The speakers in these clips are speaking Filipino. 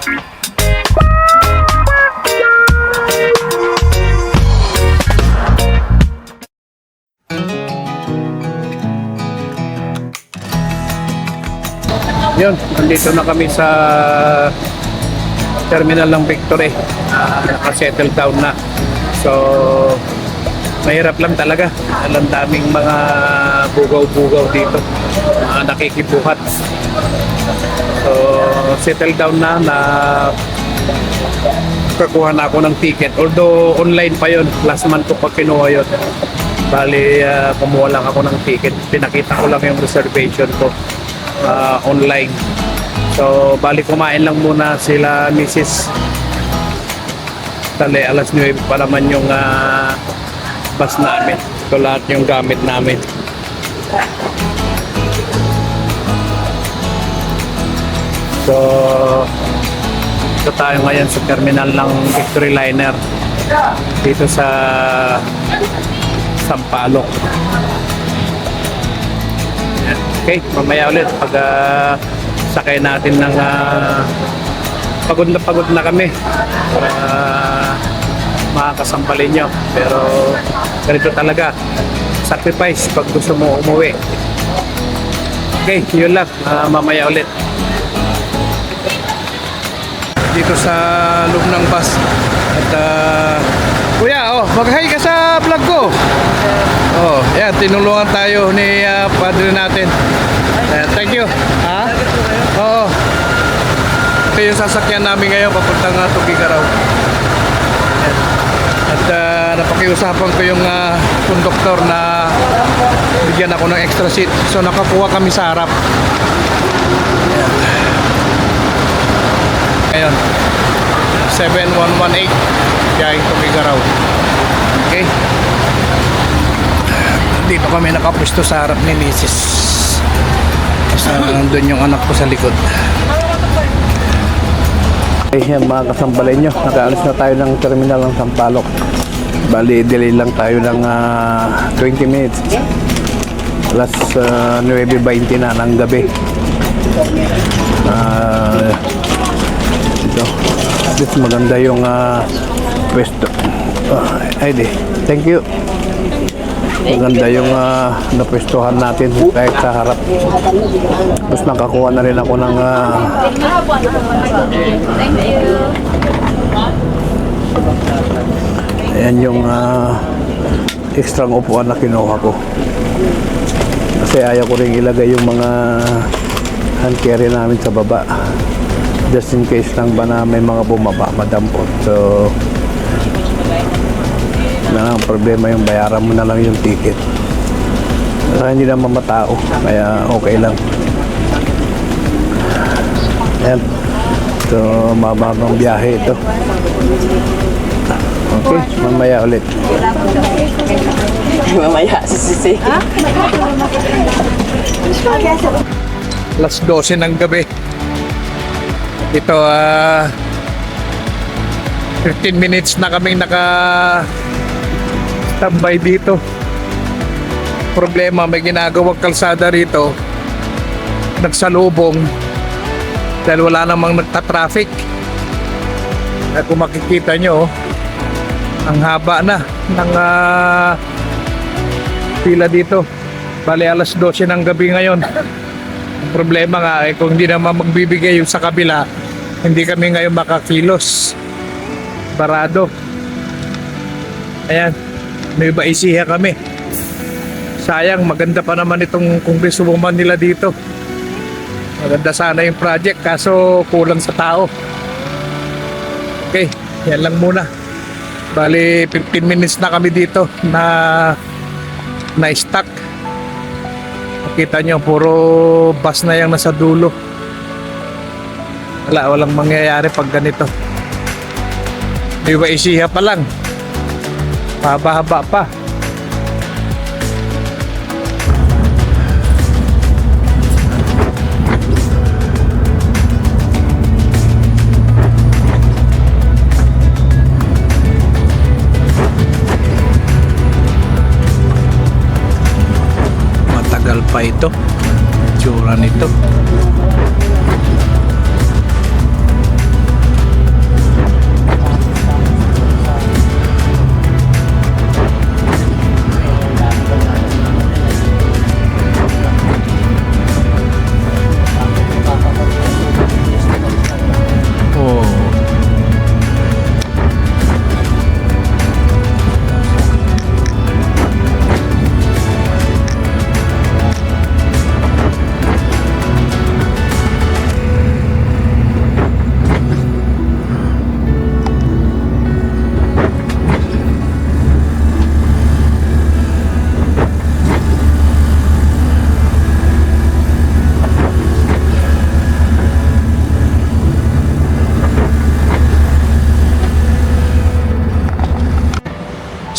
Yun, nandito na kami sa terminal ng Victory. Naka-settle down na. So, mahirap lang talaga. Alam daming mga bugaw-bugaw dito. Nakikibuhat. So, settle down na kakuha na ako ng ticket. Although, online pa yun. Last month ko pa kinuha yun. Bali, kumuha lang ako ng ticket. Pinakita ko lang yung reservation ko. Online. So, bali kumain lang muna sila Mrs. Tali, alas 9 pa naman yung bus namin. So, lahat yung gamit namin. So, ito tayo ngayon sa terminal ng Victory Liner dito sa Sampaloc. Okay, mamaya ulit pag sakay natin ng pagod na kami para makakasampalin nyo. Pero ganito talaga, sacrifice pag gusto mo umuwi. Okay, yun lang, mamaya ulit. Dito sa loob ng bus at kuya, mag-hi ka sa vlog ko. Yan, tinulungan tayo ni padre natin. Thank you. Oo. Ito yung sasakyan namin ngayon papuntang Tugigaraw. At napakiusapan ko yung konduktor na bigyan ako ng extra seat. So nakakuha kami sa harap. Ngayon 7118 biyaheng Tugigaraw. Okay. Dito kami nakapwesto sa harap ni Mrs. Nandun yung anak ko sa likod. Okay, yan mga kasambalay nyo, nakaalis na tayo ng terminal ng Sampaloc. Bali, delay lang tayo ng 20 minutes. Alas 9:20 na ng gabi. Ito maganda yung pwesto. Ay di, thank you. Maganda yung napwestuhan natin kahit sa harap. Tapos nakakuha na rin ako ng ayan yung extra upuan na kinuha ko. Kasi ayaw ko rin ilagay yung mga hand carry namin sa baba. Just in case lang ba na may mga bumaba, madampot. So, na ang problema yung bayaran mo na lang yung ticket. Hindi naman matao, kaya okay lang. Ayan. So, mababang biyahe ito. Okay, mamaya ulit. Mamaya, sisisi. Alas 12 ng gabi. Ito, 15 minutes na kaming tambay dito. Problema, may ginagawang kalsada rito, nagsalubong dahil wala namang nagta-traffic. At kung makikita nyo, ang haba na ng pila dito. Bali alas 12 ng gabi ngayon. Ang problema nga kung hindi naman magbibigay yung sa kabila, hindi kami ngayon makakilos. Barado. Ayan, may baisiha kami. Sayang, maganda pa naman itong congresswoman nila dito. Maganda sana yung project, kaso kulang sa tao. Okay, yan lang muna. Bali 15 minutes na kami dito na stuck. Makita nyo, puro bus na yung nasa dulo. Walang mangyayari pag ganito. May baisiha pa lang. Haba-haba pa. Matagal pa ito. Tsura nito.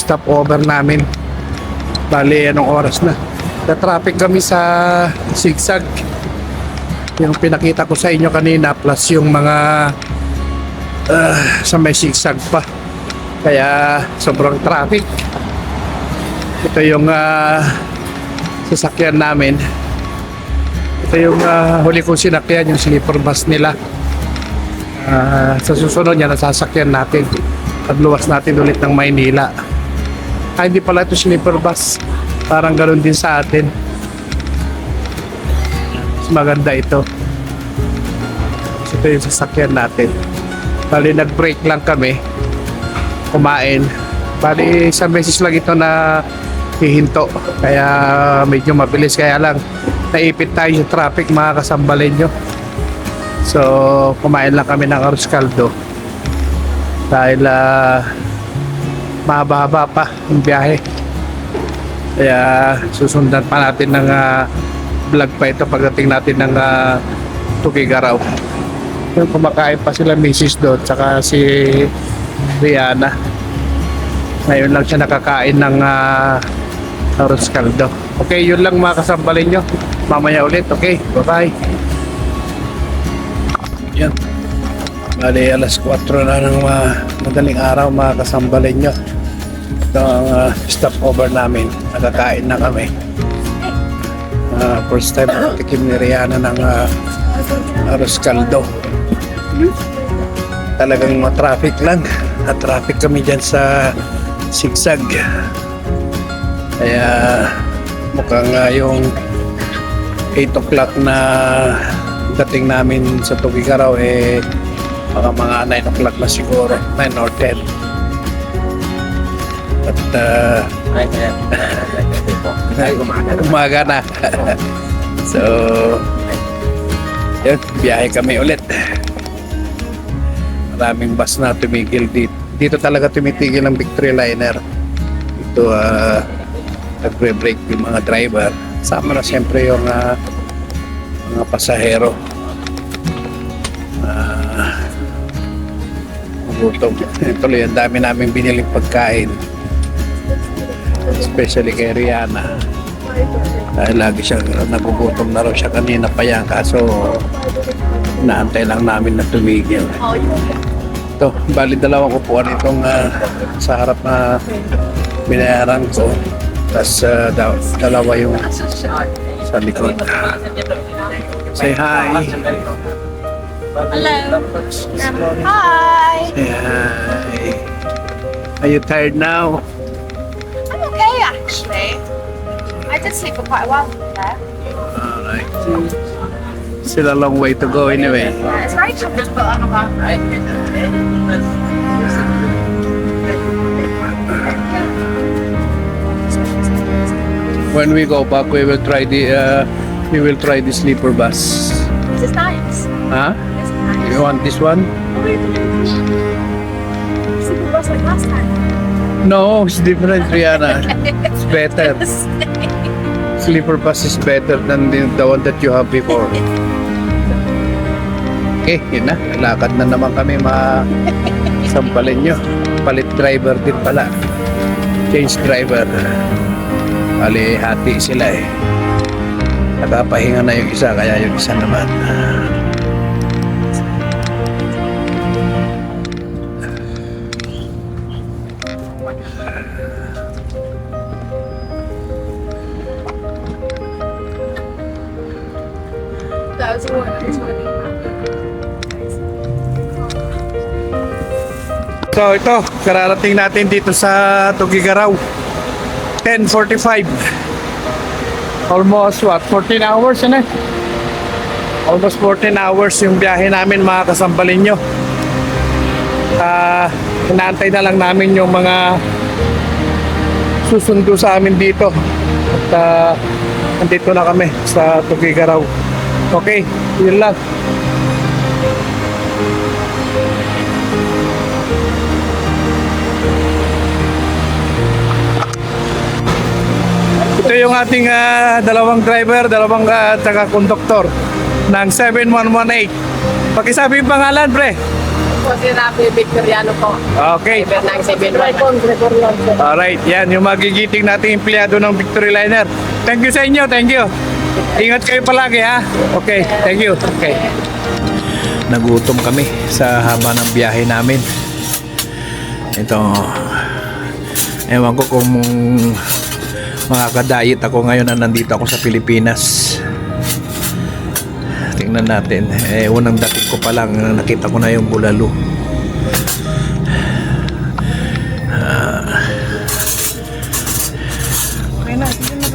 stopover namin. Bali, anong oras na? Na-traffic kami sa zigzag. Yung pinakita ko sa inyo kanina plus yung mga sa may zigzag pa. Kaya sobrang traffic. Ito yung sasakyan namin. Ito yung huli kong sinakyan, yung sleeper bus nila. Sa susunod niya, nasasakyan natin. Pagluwas natin ulit ng Maynila. Hindi pala ito sleeper bus. Parang ganoon din sa atin. Mas maganda ito. Ito yung sasakyan natin. Bali, nag-break lang kami. Kumain. Bali, isang beses lang ito na hihinto. Kaya medyo mabilis. Kaya lang, naipit tayo sa traffic, mga kasambalin nyo. So, kumain lang kami ng arroz caldo. Dahil mahaba-haba pa yung biyahe. Kaya susundan pa natin ng vlog pa ito pagdating natin ng Tugigaraw. Yung kumakain pa sila misis doon, tsaka si Rihanna. Ngayon lang siya nakakain ng arroz caldo. Okay, yun lang mga kasambalin nyo. Mamaya ulit, okay? Bye-bye. Yan. Bali, alas 4 na ng madaling araw, mga kasambalin nyo. Ito ang stopover namin. Nakakain na kami. First time tikim ni Rihanna ng arroz caldo. Talagang traffic lang. Traffic kami dyan sa zigzag. Kaya mukhang yung 8 o'clock na dating namin sa Tugigaraw baka mga 9 o'clock na siguro, 9 or 10. At umaga na. So yun, biyahe kami ulit. Maraming bus na tumigil dito talaga tumitigil ang Victory Liner. Ito nagbre-break yung mga driver. Sama na siyempre yung mga pasahero. Gutom. Tuloy, ang dami namin biniling pagkain. Especially kay Rihanna. Dahil lagi siyang nagugutom na raw siya kanina pa yan. Kaso naantay lang namin na tumigil. Ito, bali dalawang upuan itong sa harap na binayaran ko. Tapos dalawa yung sa likod. Say hi. Hello. Hi. Say hi. Are you tired now? I'm okay actually. I did sleep for quite a while there. Alright. Still a long way to go anyway. Yeah, it's very comfortable on the back. When we go back, we will try the sleeper bus. This is nice. Huh? This is nice. You want this one? Sleeping bus like last time. No, it's different, Rihanna. It's better. Sleeper bus is better than the one that you have before. Okay, yun na. Lakad na naman kami sampalin nyo. Palit driver din pala. Change driver. Bali, hati sila Nakapahinga na yung isa, kaya yung isa naman. That was one. So ito, kararating natin dito sa Tugigaraw. 10:45. Almost 14 hours na. Almost 14 hours yung biyahe namin, mga kasambalin nyo. Inaantay na lang namin yung mga susundo sa amin dito. At nandito na kami sa Tugigaraw. Okay, yun lang. Ito yung ating dalawang driver, dalawang taga-konduktor ng 7118. Pakisabi yung pangalan, pre. po si Rafi Victoriano po. Okay. 9771. Alright, yan yung magigiting nating empleyado ng Victory Liner. Thank you sa inyo, thank you. Ingat kayo palagi ha. Okay, thank you. Okay. Nagutom kami sa haba ng biyahe namin. Ito, ewan ko kung makakadayit ako ngayon na nandito ako sa Pilipinas. Tingnan natin. Unang dating ko pa lang, nakita ko na yung bulalo.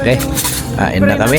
Okay, kain na kami.